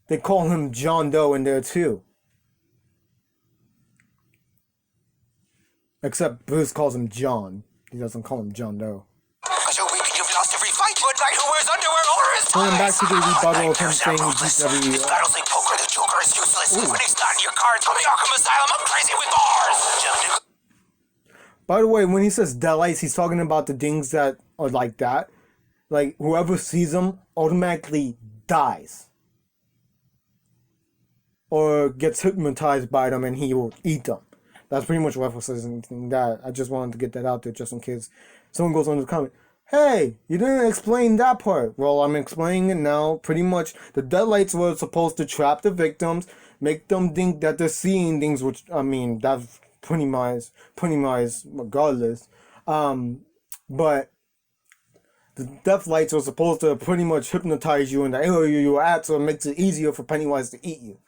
they call him John Doe in there too. Except Bruce calls him John. He doesn't call him John Doe. So weak you've lost every fight. Good night who wears underwear or his Going back to the rebuttal of him saying he beats every... Battles like poker, the Joker is useless. When he's not in your cards, tell me Arkham Asylum, I'm crazy with bars. By the way, when he says deadlights, he's talking about the things that are like that. Like, whoever sees them automatically dies. Or gets hypnotized by them and he will eat them. That's pretty much referencing that. I just wanted to get that out there just in case someone goes on the comment. Hey, you didn't explain that part. Well, I'm explaining it now. Pretty much, the deadlights were supposed to trap the victims, make them think that they're seeing things, which, I mean, that's pretty much regardless. But the death lights were supposed to pretty much hypnotize you in the area you were at, so it makes it easier for Pennywise to eat you.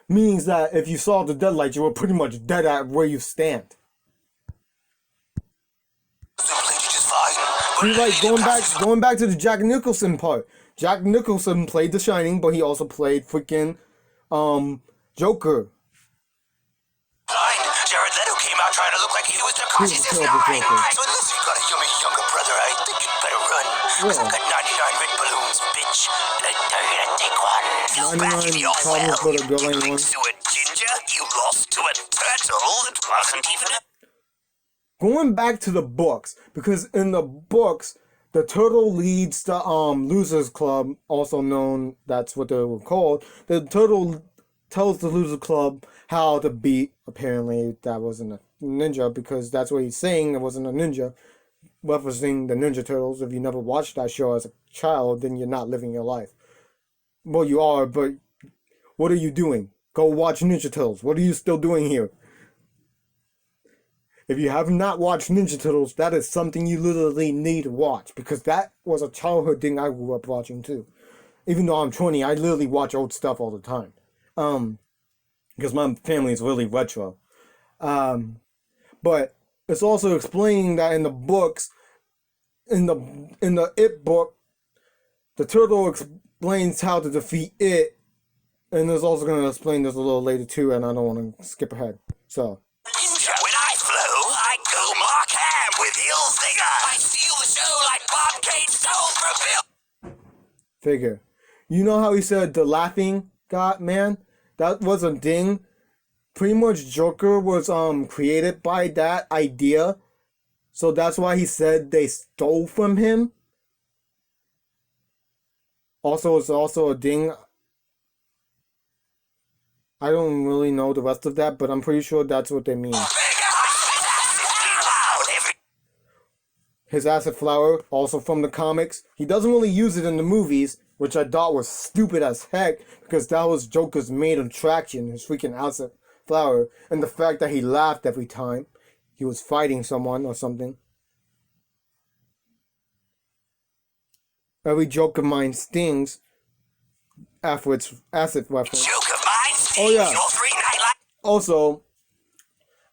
Means that if you saw the deadlights, you were pretty much dead at where you stand. See, like, going back to the Jack Nicholson part. Jack Nicholson played The Shining, but he also played freaking Joker. Jared Leto came out trying to look like he was the conscious He was a terrible Joker. Unless you've got a yummy younger brother, I think you'd better run. Cause I've got 99 red balloons, bitch. And I dare you to take one. 99 problems with a going on. To a ginger, you lost to a turtle that wasn't even a... Going back to the books, because in the books, the turtle leads the Losers Club, also known, that's what they were called. The turtle tells the Losers Club how to beat, apparently that wasn't a ninja, because that's what he's saying, it wasn't a ninja, referencing the Ninja Turtles. If you never watched that show as a child, then you're not living your life. Well, you are, but what are you doing? Go watch Ninja Turtles. What are you still doing here? If you have not watched Ninja Turtles, that is something you literally need to watch, because that was a childhood thing I grew up watching too. Even though I'm 20, I literally watch old stuff all the time. Because my family is really retro. But it's also explaining that in the books, in the It book, the turtle explains how to defeat It, and it's also going to explain this a little later too, and I don't want to skip ahead. So. When I flow, I go Mark Ham with Hilfiger. I steal the show like Bob Kate stole from Bill. Figure. You know how he said the laughing god man? That was a thing. Pretty much Joker was created by that idea. So that's why he said they stole from him. Also, it's also a thing. I don't really know the rest of that, but I'm pretty sure that's what they mean. His acid flower, also from the comics. He doesn't really use it in the movies, which I thought was stupid as heck, because that was Joker's main attraction, his freaking acid flower, and the fact that he laughed every time he was fighting someone or something. every joke of mine stings after its acid reference. Joke of mine. Oh, yeah. Your free nightlife. Also,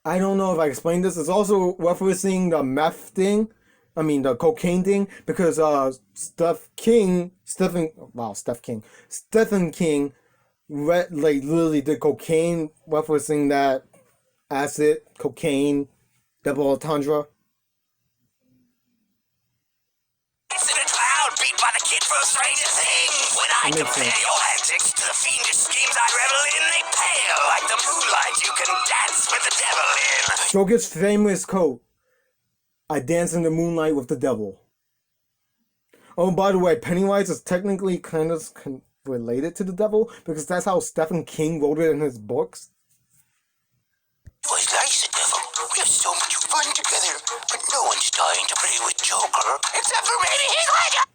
I don't know if I explained this. It's also referencing the meth thing. I mean, the cocaine thing. Because Stephen King literally did cocaine, referencing that acid, cocaine, double entendre. In a cloud beat by the kid for a stranger thing. When I That makes compare sense. your antics to the fiendish schemes I revel in, they pale like the moonlight you can dance with the devil in. Joker's famous quote, "I dance in the moonlight with the devil." Oh, by the way, Pennywise is technically kind of related to the devil because that's how Stephen King wrote it in his books. It was nice, devil. We have so much fun together, but no one's dying to play with Joker except for maybe Heath Ledger.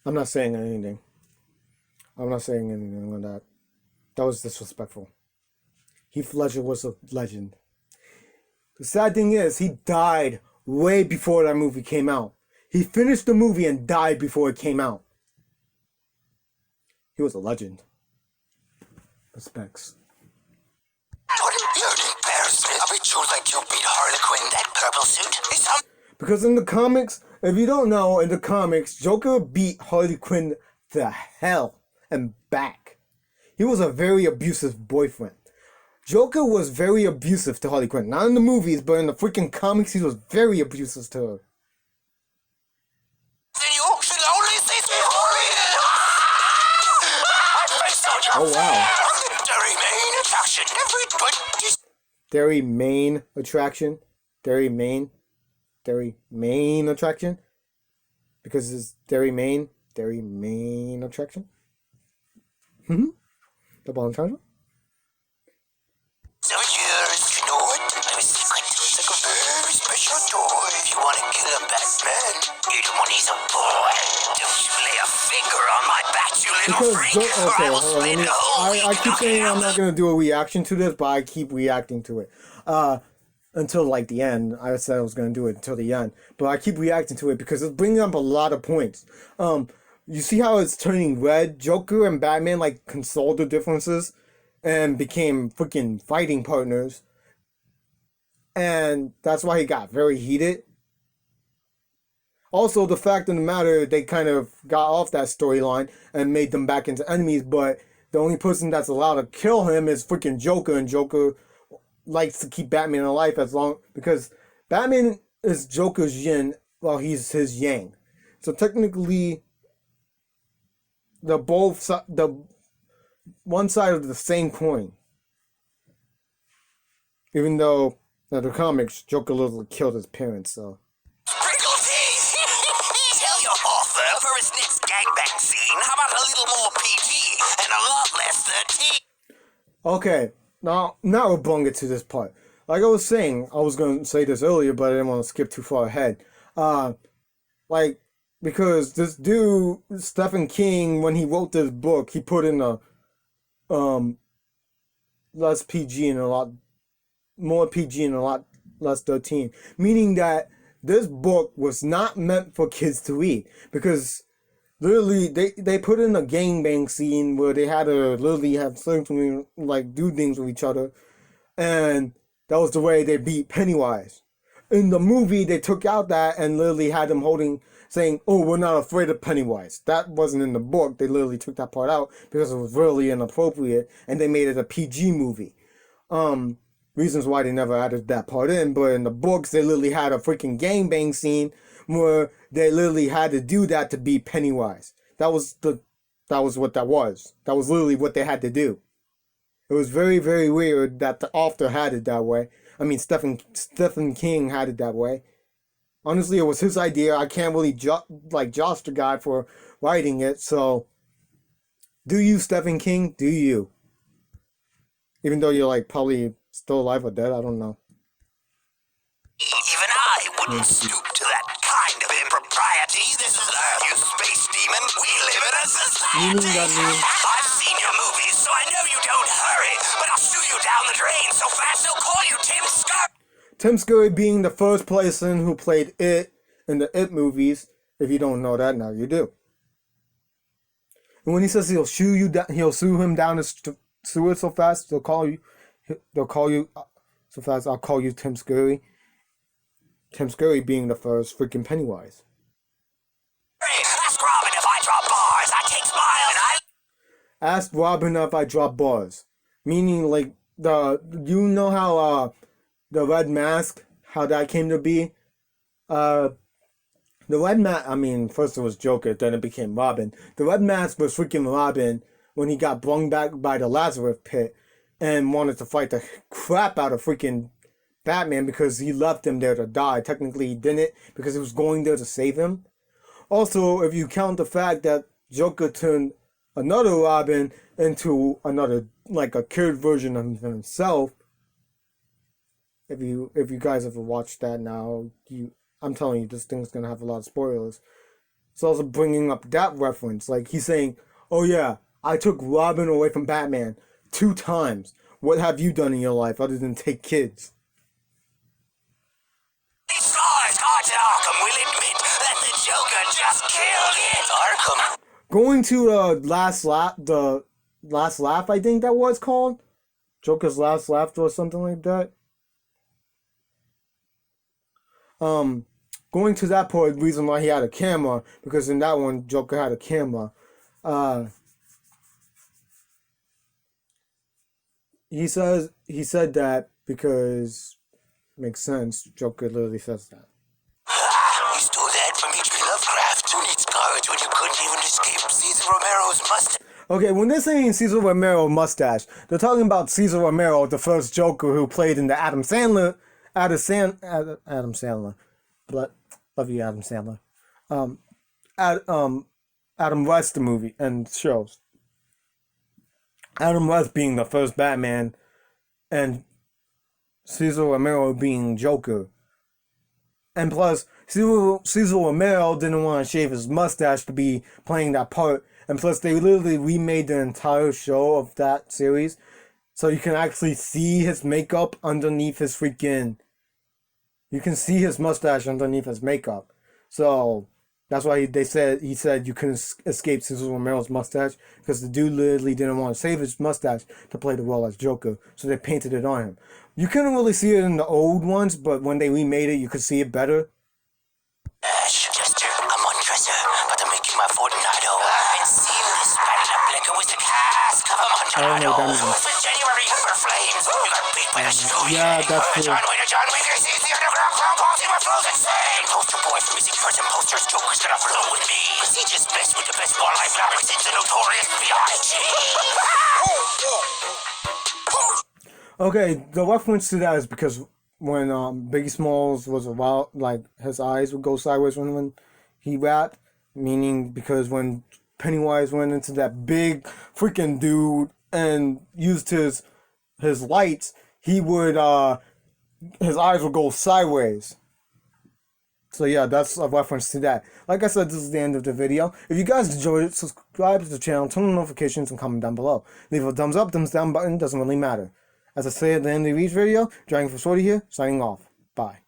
I'm not saying anything. I'm not saying anything on that. That was disrespectful. Heath Ledger was a legend. The sad thing is, he died way before that movie came out. He finished the movie and died before it came out. He was a legend. Respects. You're an embarrassment. I bet you like you beat Harley Quinn, that purple suit. It's Because in the comics, if you don't know, in the comics, Joker beat Harley Quinn to hell and back. He was a very abusive boyfriend. Joker was very abusive to Harley Quinn. Not in the movies, but in the freaking comics, he was very abusive to her. Then you should only see me Oh, wow. Derry main attraction every 20. Derry main attraction. Derry main attraction. Because it's Derry main attraction. The ball entendre. So yours, you know what? I was secret. It's like a very special toy. If you want to kill a Batman, even when he's a boy, don't you lay a finger on my bat, you little freak, or I will split a hole. I keep saying I'm not gonna do a reaction to this, but I keep reacting to it. Until like the end. I said I was gonna do it until the end, but I keep reacting to it because it's bringing up a lot of points. You see how it's turning red? Joker and Batman like consoled the differences and became freaking fighting partners, and that's why he got very heated. Also, the fact of the matter, they kind of got off that storyline and made them back into enemies, but the only person that's allowed to kill him is freaking Joker, and Joker likes to keep Batman alive as long, because Batman is Joker's yin while he's his yang. So technically, the one side of the same coin. Even though in the comics, Joker literally killed his parents, so. Sprinkle tea! Tell your author for his next gangbang scene, how about a little more PG and a lot less 13? Okay, now we're bringing it to this part. Like I was saying, I was going to say this earlier, but I didn't want to skip too far ahead. Because this dude, Stephen King, when he wrote this book, he put in a less PG and a lot more PG and a lot less 13. Meaning that this book was not meant for kids to read. Because literally, they put in a gangbang scene where they had to literally have something like do things with each other. And that was the way they beat Pennywise. In the movie, they took out that and literally had them saying, "Oh, we're not afraid of Pennywise." That wasn't in the book. They literally took that part out because it was really inappropriate, and they made it a PG movie. Reasons why they never added that part in, but in the books, they literally had a freaking gangbang scene where they literally had to do that to beat Pennywise. That was what that was. That was literally what they had to do. It was very, very weird that the author had it that way. I mean, Stephen King had it that way. Honestly, it was his idea. I can't really josh the guy for writing it. So, do you, Stephen King? Do you? Even though you're like probably Still alive or dead? I don't know. Even I wouldn't stoop to that kind of impropriety. This is Earth, you space demon. We live in a society. I've seen your movies, so I know you don't hurry. But I'll shoot you down the drain so fast they'll call you Tim Scurry. Tim Scurry being the first person who played It in the It movies. If you don't know that, now you do. And when he says he'll sue you down, he'll sue him down the sewer so fast they'll call you so fast I'll call you Tim Scurry. Tim Scurry being the first freaking Pennywise. Ask Robin if I drop bars. I take smiles. Ask Robin if I drop bars. Meaning like you know how the red mask, how that came to be? The red mask, I mean, first it was Joker, then it became Robin. The red mask was freaking Robin when he got brung back by the Lazarus pit and wanted to fight the crap out of freaking Batman because he left him there to die. Technically he didn't because he was going there to save him. Also, if you count the fact that Joker turned another Robin into another, like a kid version of himself. If you guys ever watched that now, I'm telling you, this thing's gonna have a lot of spoilers. It's also bringing up that reference. Like, he's saying, oh yeah, I took Robin away from Batman 2 times. What have you done in your life other than take kids? These scars, cards at Arkham will admit that the Joker just killed it. Arkham. Going to the last laugh, I think that was called. Joker's Last Laugh or something like that. Going to that part, reason why he had a camera, because in that one, Joker had a camera. He said that because makes sense. Joker literally says that. You stole that from H.P. Lovecraft. Who needs cards when you couldn't even escape Cesar Romero's mustache? Okay, when they're saying Cesar Romero mustache, they're talking about Cesar Romero, the first Joker who played in the Adam Sandler. But love you, Adam Sandler. Adam West, the movie and shows. Adam West being the first Batman, and Cesar Romero being Joker. And plus, Cesar Romero didn't want to shave his mustache to be playing that part. And plus, they literally remade the entire show of that series, so you can actually see his makeup underneath his freaking. You can see his mustache underneath his makeup. So that's why he said you couldn't escape Cesar Romero's mustache, because the dude literally didn't want to save his mustache to play the role as Joker, so they painted it on him. You couldn't really see it in the old ones, but when they remade it, you could see it better. Chester, I'm on dresser, but I'm making my Fortunato. And seal this batted up liquor with the cask of a Montanado. With January Ember Flames. You got beat by the snow. Yeah, that's true. John Wicker sees the underground clown party where flows insane. Poster boy from missing person posters, Joker's gonna flow with me. Cause he just messed with the best bar life rappers since the notorious B.I.G. Okay, the reference to that is because when Biggie Smalls was around, like, his eyes would go sideways when he rapped, meaning because when Pennywise went into that big freaking dude and used his lights, he would his eyes would go sideways. So yeah, that's a reference to that. Like I said, this is the end of the video. If you guys enjoyed it, subscribe to the channel, turn on notifications, and comment down below. Leave a thumbs up, thumbs down button, doesn't really matter. As I say at the end of each video, Dragon for Shorty here, signing off. Bye.